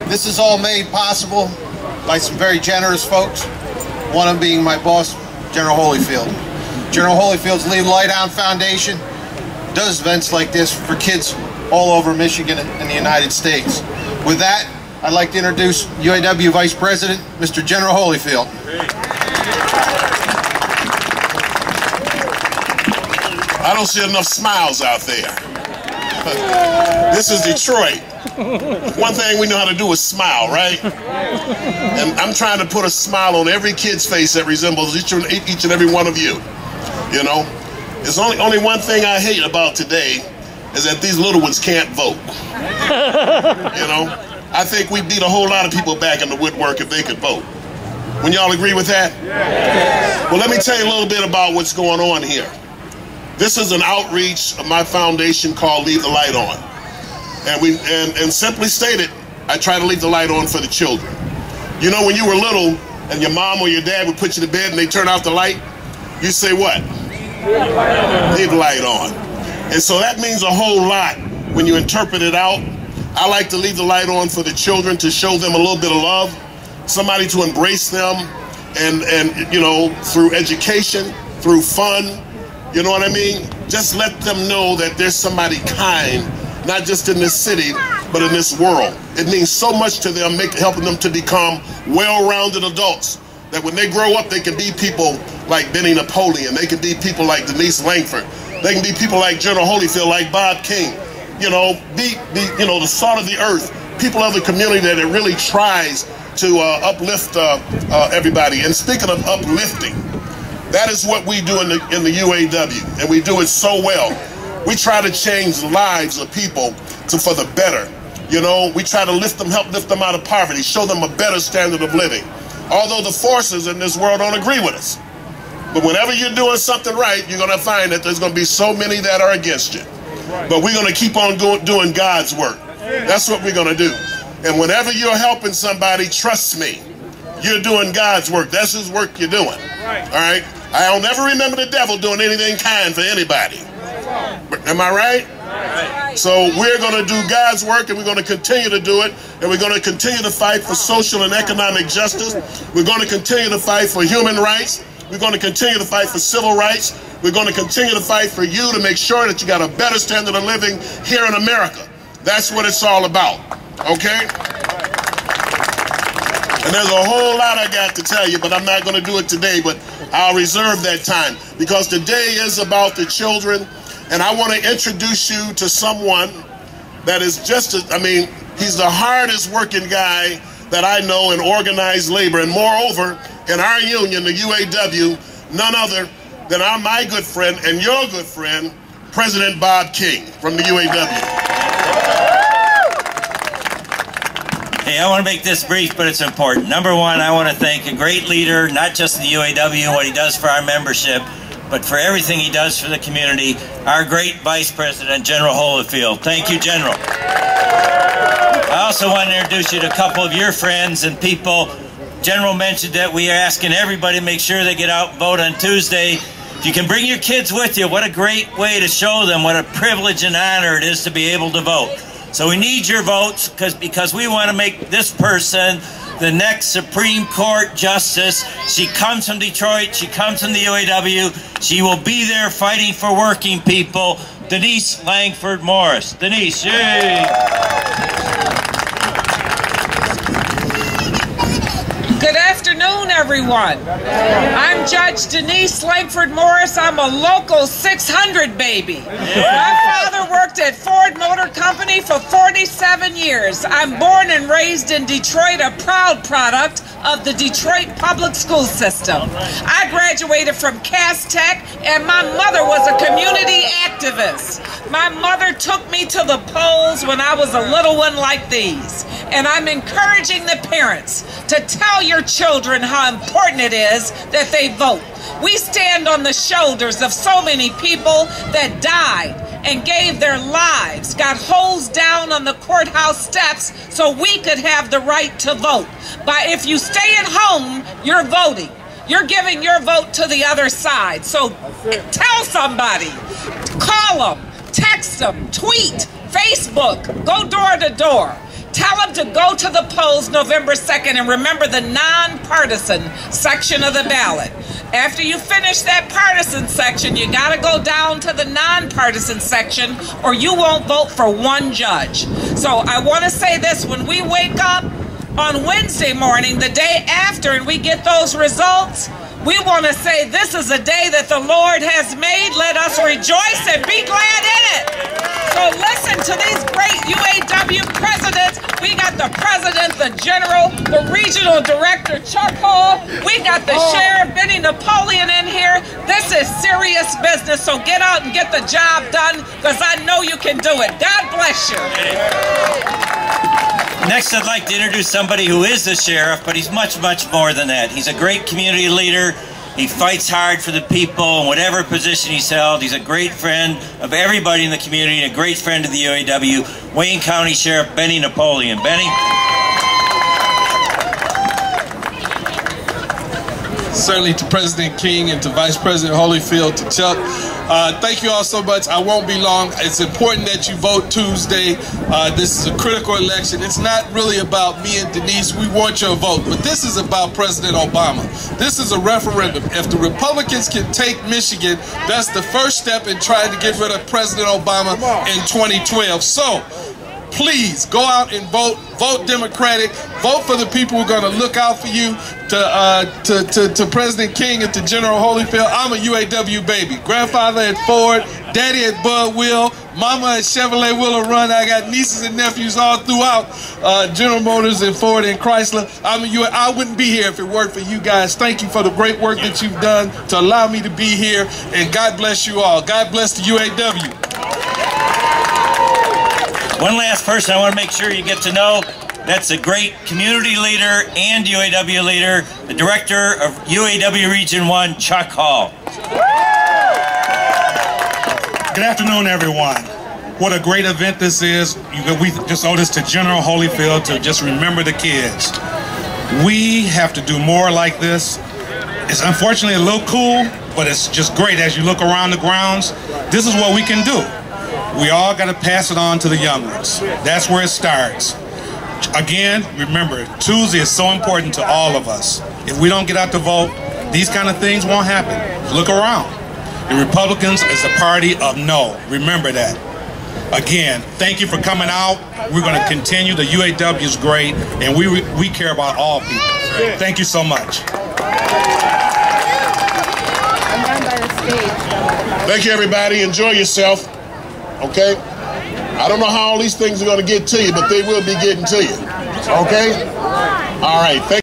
This is all made possible by some very generous folks, one of them being my boss, General Holyfield. General Holyfield's Leave the Light On Foundation does events like this for kids all over Michigan and the United States. With that, I'd like to introduce UAW Vice President, Mr. General Holyfield. I don't see enough smiles out there. This is Detroit. One thing we know how to do is smile, right? And I'm trying to put a smile on every kid's face that resembles each and every one of you. You know, there's only one thing I hate about today is that these little ones can't vote. You know, I think we beat a whole lot of people back in the woodwork if they could vote. When y'all agree with that? Yes. Well, let me tell you a little bit about what's going on here. This is an outreach of my foundation called Leave the Light On. And simply stated, I try to leave the light on for the children. You know, when you were little and your mom or your dad would put you to bed and they turn off the light, you say what? Leave the light on. And so that means a whole lot when you interpret it out. I like to leave the light on for the children to show them a little bit of love, somebody to embrace them, and you know, through education, through fun, you know what I mean? Just let them know that there's somebody kind, not just in this city, but in this world. It means so much to them, helping them to become well-rounded adults, that when they grow up, they can be people like Benny Napoleon. They can be people like Denise Langford. They can be people like General Holyfield, like Bob King. You know, you know, the salt of the earth, people of the community that it really tries to uplift everybody. And speaking of uplifting, that is what we do in the UAW, and we do it so well. We try to change the lives of people for the better. You know, we try to help lift them out of poverty, show them a better standard of living. Although the forces in this world don't agree with us. But whenever you're doing something right, you're going to find that there's going to be so many that are against you. But we're going to keep on doing God's work. That's what we're going to do. And whenever you're helping somebody, trust me, you're doing God's work. That's His work you're doing. All right? I'll never remember the devil doing anything kind for anybody. Am I right? So we're going to do God's work, and we're going to continue to do it, and we're going to continue to fight for social and economic justice. We're going to continue to fight for human rights. We're going to continue to fight for civil rights. We're going to continue to fight for you to make sure that you got a better standard of living here in America. That's what it's all about, okay? And there's a whole lot I got to tell you, but I'm not going to do it today, but I'll reserve that time, because today is about the children. And I want to introduce you to someone that is he's the hardest working guy that I know in organized labor. And moreover, in our union, the UAW, none other than my good friend and your good friend, President Bob King from the UAW. Hey, I want to make this brief, but it's important. Number one, I want to thank a great leader, not just in the UAW and what he does for our membership, but for everything he does for the community, our great Vice President, General Holyfield. Thank you, General. I also want to introduce you to a couple of your friends and people. General mentioned that we are asking everybody to make sure they get out and vote on Tuesday. If you can bring your kids with you, what a great way to show them what a privilege and honor it is to be able to vote. So we need your votes because we want to make this person the next Supreme Court Justice. She comes from Detroit. She comes from the UAW. She will be there fighting for working people. Denise Langford Morris. Denise, yay! Good afternoon, everyone. I'm Judge Denise Langford Morris. I'm a local 600 baby. My father worked at Ford Motor Company for 47 years. I'm born and raised in Detroit, a proud product of the Detroit public school system. I graduated from Cass Tech, and my mother was a community activist. My mother took me to the polls when I was a little one like these. And I'm encouraging the parents to tell your children how important it is that they vote. We stand on the shoulders of so many people that died and gave their lives, got hosed down on the courthouse steps so we could have the right to vote. But if you stay at home, you're voting. You're giving your vote to the other side. So tell somebody, call them, text them, tweet, Facebook, go door to door. Tell them to go to the polls November 2nd and remember the nonpartisan section of the ballot. After you finish that partisan section, you got to go down to the nonpartisan section or you won't vote for one judge. So I want to say this, when we wake up on Wednesday morning, the day after, and we get those results, we want to say this is a day that the Lord has made. Let us rejoice and be glad in it. So listen to these great UAW presidents. We got the president, the general, the regional director, Chuck Hall. We got the sheriff, Benny Napoleon, in here. This is serious business, so get out and get the job done, because I know you can do it. God bless you. Next, I'd like to introduce somebody who is the sheriff, but he's much, much more than that. He's a great community leader. He fights hard for the people in whatever position he's held. He's a great friend of everybody in the community and a great friend of the UAW, Wayne County Sheriff Benny Napoleon. Benny? Certainly to President King and to Vice President Holyfield, to Chuck. Thank you all so much. I won't be long. It's important that you vote Tuesday. This is a critical election. It's not really about me and Denise. We want your vote. But this is about President Obama. This is a referendum. If the Republicans can take Michigan, that's the first step in trying to get rid of President Obama in 2012. So, please go out and vote. Vote Democratic. Vote for the people who are going to look out for you. To President King and to General Holyfield, I'm a UAW baby. Grandfather at Ford, daddy at Bud Will, mama at Chevrolet Willow Run. I got nieces and nephews all throughout General Motors and Ford and Chrysler. I wouldn't be here if it weren't for you guys. Thank you for the great work that you've done to allow me to be here. And God bless you all. God bless the UAW. One last person I want to make sure you get to know. That's a great community leader and UAW leader, the director of UAW Region 1, Chuck Hall. Good afternoon, everyone. What a great event this is. We just owe this to General Holyfield to just remember the kids. We have to do more like this. It's unfortunately a little cool, but it's just great as you look around the grounds. This is what we can do. We all got to pass it on to the young ones. That's where it starts. Again, remember, Tuesday is so important to all of us. If we don't get out to vote, these kind of things won't happen. Look around. The Republicans is a party of no. Remember that. Again, thank you for coming out. We're going to continue. The UAW is great, and we care about all people. Thank you so much. Thank you, everybody. Enjoy yourself. Okay? I don't know how all these things are going to get to you, but they will be getting to you. Okay? All right. Thank you.